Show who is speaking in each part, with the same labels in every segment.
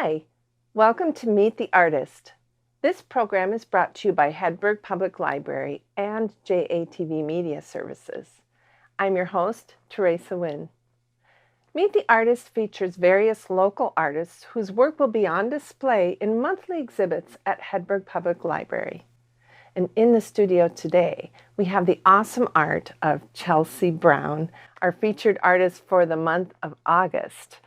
Speaker 1: Hi, welcome to Meet the Artist. This program is brought to you by Hedberg Public Library and JATV Media Services. I'm your host, Teresa Nguyen. Meet the Artist features various local artists whose work will be on display in monthly exhibits at Hedberg Public Library. And in the studio today, we have the awesome art of Chelsea Brown, our featured artist for the month of August.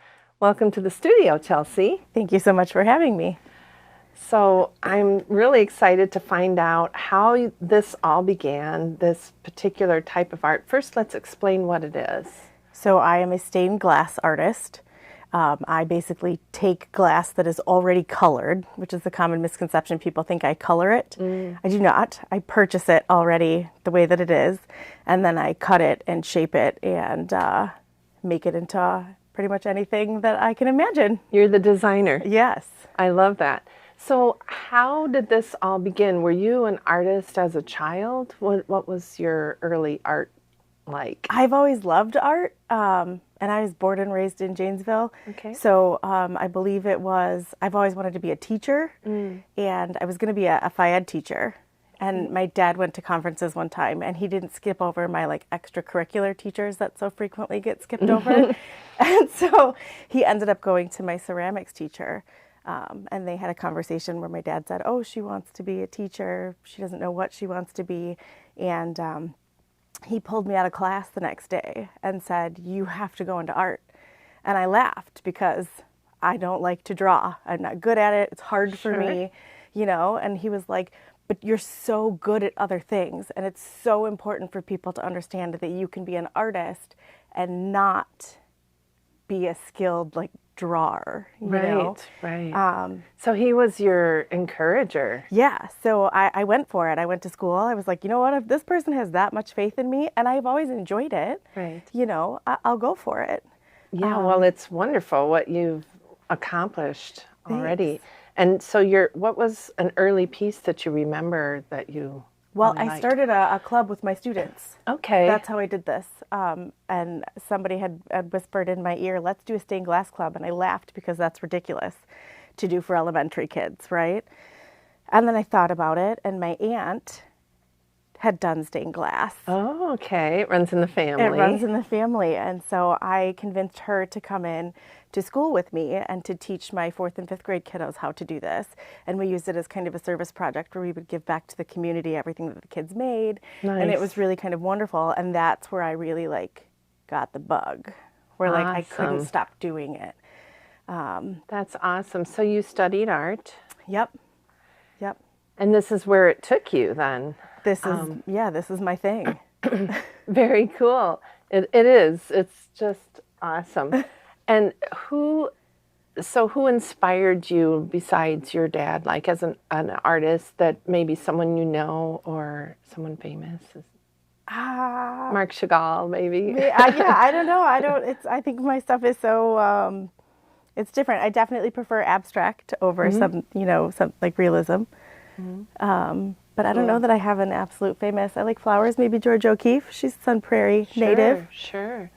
Speaker 1: Welcome to the studio, Chelsea.
Speaker 2: Thank you so much for having me.
Speaker 1: So I'm really excited to find out how this all began, this particular type of art. First, let's explain what it is.
Speaker 2: So I am a stained glass artist. I basically take glass that is already colored, which is the common misconception. People think I color it. I do not. I purchase it already the way that it is, and then I cut it and shape it and make it into pretty much anything that I can imagine.
Speaker 1: You're the designer.
Speaker 2: Yes.
Speaker 1: I love that. So how did this all begin? Were you an artist as a child? What was your early art like?
Speaker 2: I've always loved art, and I was born and raised in Janesville.
Speaker 1: Okay.
Speaker 2: So I believe I've always wanted to be a teacher, and I was going to be a Phi Ed teacher. And my dad went to conferences one time, and he didn't skip over my extracurricular teachers that so frequently get skipped over. And so he ended up going to my ceramics teacher. And they had a conversation where my dad said, "Oh, she wants to be a teacher. She doesn't know what she wants to be." And he pulled me out of class the next day and said, "You have to go into art." And I laughed because I don't like to draw. I'm not good at it. It's hard for me, and he was like, "But you're so good at other things. And it's so important for people to understand that you can be an artist and not be a skilled drawer."
Speaker 1: Right. So he was your encourager.
Speaker 2: Yeah. So I went for it. I went to school. I was like, you know what? If this person has that much faith in me, and I've always enjoyed it,
Speaker 1: right.
Speaker 2: I'll go for it.
Speaker 1: Yeah. Well, it's wonderful what you've accomplished already.
Speaker 2: Thanks.
Speaker 1: And so what was an early piece that you remember that you
Speaker 2: Well,
Speaker 1: really
Speaker 2: I started a club with my students.
Speaker 1: Okay.
Speaker 2: That's how I did this. And somebody had whispered in my ear, "Let's do a stained glass club." And I laughed because that's ridiculous to do for elementary kids, right? And then I thought about it, and my aunt had done stained glass.
Speaker 1: Oh, okay. It runs in the family.
Speaker 2: It runs in the family. And so I convinced her to come in to school with me and to teach my 4th and 5th grade kiddos how to do this. And we used it as kind of a service project where we would give back to the community everything that the kids made.
Speaker 1: Nice.
Speaker 2: And it was really kind of wonderful. And that's where I really got the bug, where I couldn't stop doing it.
Speaker 1: That's awesome. So you studied art.
Speaker 2: Yep.
Speaker 1: And this is where it took you then.
Speaker 2: This is my thing.
Speaker 1: Very cool. It is. It's just awesome. And who inspired you besides your dad, as an artist, that maybe someone you know or someone famous? Mark Chagall, maybe?
Speaker 2: I don't know. I think my stuff is so, it's different. I definitely prefer abstract over some realism. But I don't know that I have an absolute famous. I like flowers, maybe George O'Keeffe. She's Sun Prairie native.
Speaker 1: Sure.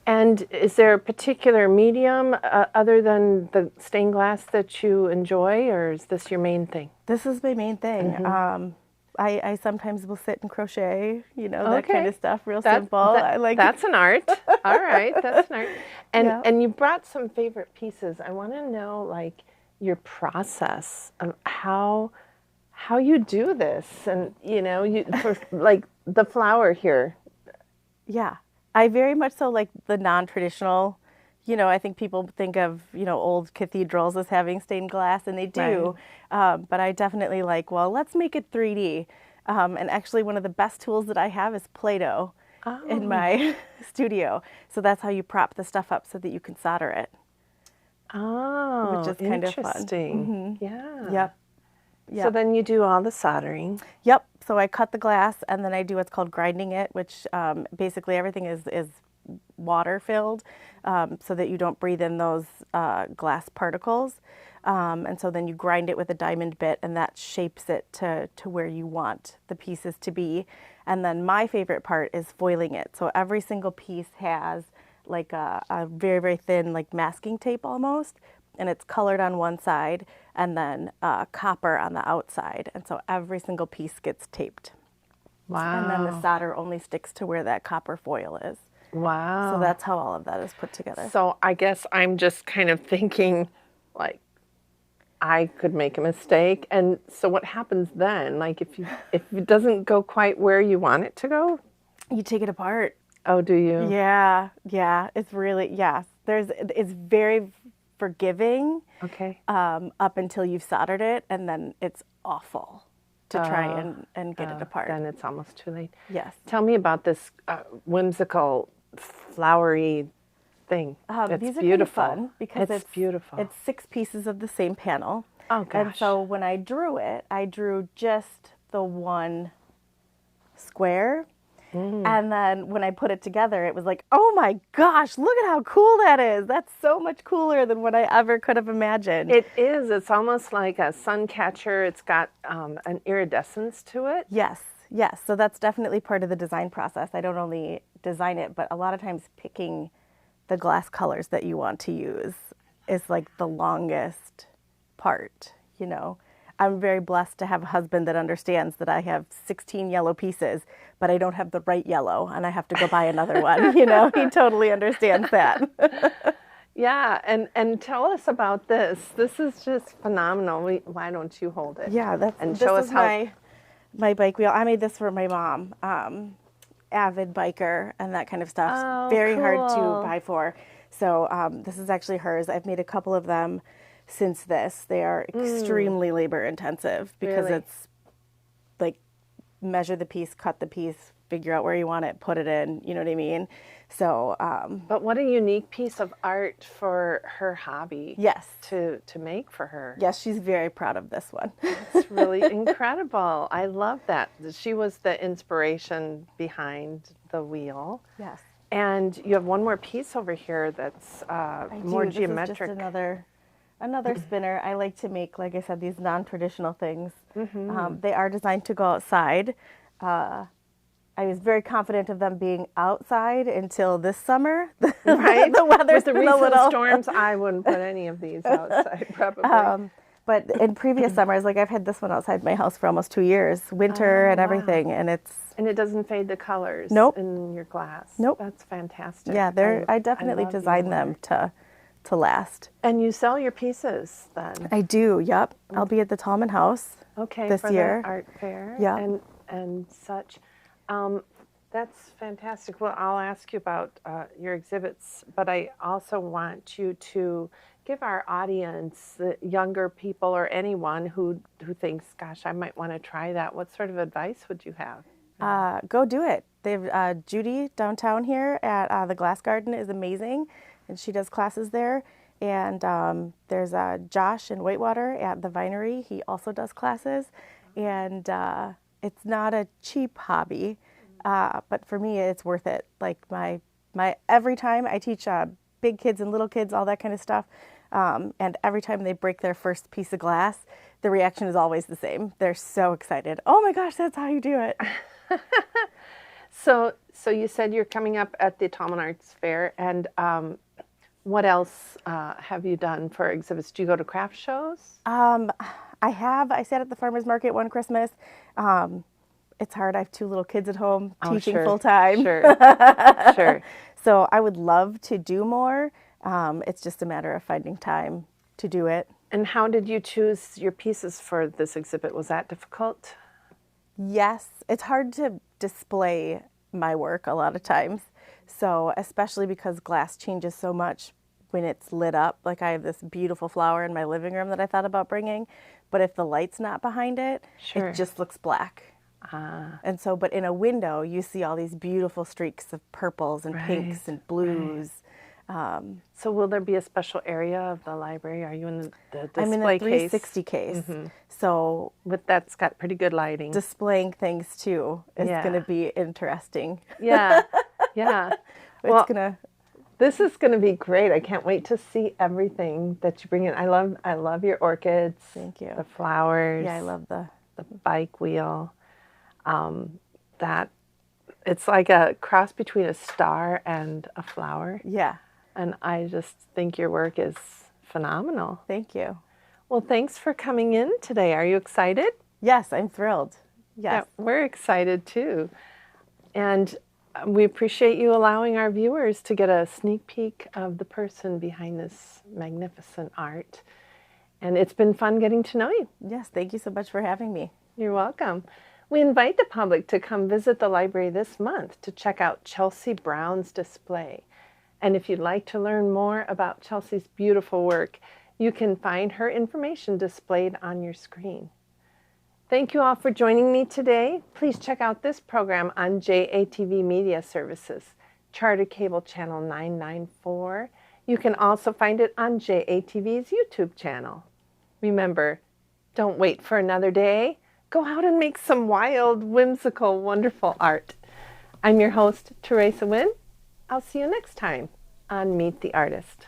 Speaker 1: And is there a particular medium other than the stained glass that you enjoy, or is this your main thing?
Speaker 2: This is my main thing. I sometimes will sit and crochet, that kind of stuff, simple.
Speaker 1: That's an art. All right, that's an art. And you brought some favorite pieces. I want to know, your process of how you do this, and for the flower here.
Speaker 2: Yeah, I very much so like the non-traditional. I think people think of old cathedrals as having stained glass, and they do. Right. But I definitely let's make it 3D. And actually, one of the best tools that I have is Play-Doh in my studio. So that's how you prop the stuff up so that you can solder it.
Speaker 1: Oh,
Speaker 2: which is kind of fun.
Speaker 1: Interesting. Yeah.
Speaker 2: Yep.
Speaker 1: So then you do all the soldering.
Speaker 2: Yep. So I cut the glass, and then I do what's called grinding it, which basically everything is water filled, so that you don't breathe in those glass particles. And so then you grind it with a diamond bit, and that shapes it to where you want the pieces to be. And then my favorite part is foiling it. So every single piece has a very, very thin masking tape almost, and it's colored on one side and then copper on the outside. And so every single piece gets taped.
Speaker 1: Wow.
Speaker 2: And then the solder only sticks to where that copper foil is.
Speaker 1: Wow.
Speaker 2: So that's how all of that is put together.
Speaker 1: So I guess I'm just kind of thinking, like, I could make a mistake. And so what happens then? Like, if it doesn't go quite where you want it to go?
Speaker 2: You take it apart.
Speaker 1: Oh, do you?
Speaker 2: Yeah. It's really, yes. It's very forgiving.
Speaker 1: Okay.
Speaker 2: Up until you've soldered it, and then it's awful to try and get it apart.
Speaker 1: Then it's almost too late.
Speaker 2: Yes.
Speaker 1: Tell me about this whimsical, flowery thing. It's
Speaker 2: These are
Speaker 1: beautiful.
Speaker 2: kind of fun because
Speaker 1: it's beautiful.
Speaker 2: It's 6 pieces of the same panel.
Speaker 1: Oh, gosh.
Speaker 2: And so when I drew it, I drew just the one square. And then when I put it together, it was like, oh my gosh, look at how cool that is. That's so much cooler than what I ever could have imagined.
Speaker 1: It is. It's almost like a sun catcher. It's got an iridescence to it.
Speaker 2: Yes. So that's definitely part of the design process. I don't only design it, but a lot of times picking the glass colors that you want to use is like the longest part, you know. I'm very blessed to have a husband that understands that I have 16 yellow pieces, but I don't have the right yellow and I have to go buy another one. You know, he totally understands that.
Speaker 1: Yeah, and tell us about this. This is just phenomenal. Why don't you hold it?
Speaker 2: Yeah,
Speaker 1: show us how.
Speaker 2: My bike wheel. I made this for my mom, avid biker and that kind of stuff.
Speaker 1: Oh,
Speaker 2: very
Speaker 1: cool.
Speaker 2: hard to buy for. So this is actually hers. I've made a couple of them since this. They are extremely labor intensive because
Speaker 1: Really?
Speaker 2: it's like measure the piece, cut the piece, figure out where you want it, put it in, you know what I mean? So
Speaker 1: But what a unique piece of art for her hobby.
Speaker 2: yes.
Speaker 1: To make for her.
Speaker 2: Yes, she's very proud of this one.
Speaker 1: It's really incredible. I love that. She was the inspiration behind the wheel.
Speaker 2: Yes.
Speaker 1: And you have one more piece over here that's more geometric.
Speaker 2: This is just another spinner. I like to make, like I said, these non-traditional things. They are designed to go outside. I was very confident of them being outside until this summer.
Speaker 1: Right?
Speaker 2: The weather's
Speaker 1: With the
Speaker 2: been a
Speaker 1: recent
Speaker 2: little
Speaker 1: storms, I wouldn't put any of these outside, probably.
Speaker 2: But in previous summers, like I've had this one outside my house for almost 2 years, winter and everything, and it's.
Speaker 1: And it doesn't fade the colors
Speaker 2: Nope.
Speaker 1: in your glass.
Speaker 2: Nope.
Speaker 1: That's fantastic.
Speaker 2: Yeah, I definitely
Speaker 1: love your
Speaker 2: designed them
Speaker 1: work.
Speaker 2: to last.
Speaker 1: And you sell your pieces then?
Speaker 2: I do. Yep. I'll be at the Tallman House.
Speaker 1: Okay,
Speaker 2: this
Speaker 1: for
Speaker 2: year.
Speaker 1: the art fair.
Speaker 2: Yeah.
Speaker 1: And such. That's fantastic. Well, I'll ask you about your exhibits, but I also want you to give our audience, the younger people or anyone who thinks, gosh, I might want to try that. What sort of advice would you have?
Speaker 2: Go do it. They've Judy downtown here at the Glass Garden is amazing, and she does classes there. And there's Josh in Whitewater at the Vinery. He also does classes, and it's not a cheap hobby, but for me, it's worth it. Like my every time I teach big kids and little kids, all that kind of stuff, and every time they break their first piece of glass, the reaction is always the same. They're so excited. Oh my gosh, that's how you do it.
Speaker 1: So you said you're coming up at the Tallman Arts Fair, and what else have you done for exhibits? Do you go to craft shows?
Speaker 2: I have. I sat at the farmer's market one Christmas. It's hard. I have 2 little kids at home teaching
Speaker 1: sure.
Speaker 2: full time.
Speaker 1: Sure.
Speaker 2: So I would love to do more. It's just a matter of finding time to do it.
Speaker 1: And how did you choose your pieces for this exhibit? Was that difficult?
Speaker 2: Yes, it's hard to display my work a lot of times. So especially because glass changes so much when it's lit up. Like I have this beautiful flower in my living room that I thought about bringing, but if the light's not behind it,
Speaker 1: Sure.
Speaker 2: it just looks black. And so, but in a window, you see all these beautiful streaks of purples and pinks and blues.
Speaker 1: So will there be a special area of the library? Are you in the display
Speaker 2: I'm in the 360
Speaker 1: case?
Speaker 2: case. So
Speaker 1: That's got pretty good lighting.
Speaker 2: displaying things too is going to be interesting.
Speaker 1: Yeah. Well, this is going to be great. I can't wait to see everything that you bring in. I love your orchids.
Speaker 2: Thank you.
Speaker 1: The flowers.
Speaker 2: Yeah, I love the
Speaker 1: bike wheel. That it's like a cross between a star and a flower.
Speaker 2: Yeah.
Speaker 1: And I just think your work is phenomenal.
Speaker 2: Thank you.
Speaker 1: Well, thanks for coming in today. Are you excited?
Speaker 2: Yes, I'm thrilled.
Speaker 1: Yeah,
Speaker 2: Yes.
Speaker 1: we're excited too. And we appreciate you allowing our viewers to get a sneak peek of the person behind this magnificent art. And it's been fun getting to know you.
Speaker 2: Yes, thank you so much for having me.
Speaker 1: You're welcome. We invite the public to come visit the library this month to check out Chelsea Brown's display. And if you'd like to learn more about Chelsea's beautiful work, you can find her information displayed on your screen. Thank you all for joining me today. Please check out this program on JATV Media Services, Charter Cable Channel 994. You can also find it on JATV's YouTube channel. Remember, don't wait for another day. Go out and make some wild, whimsical, wonderful art. I'm your host, Teresa Nguyen. I'll see you next time on Meet the Artist.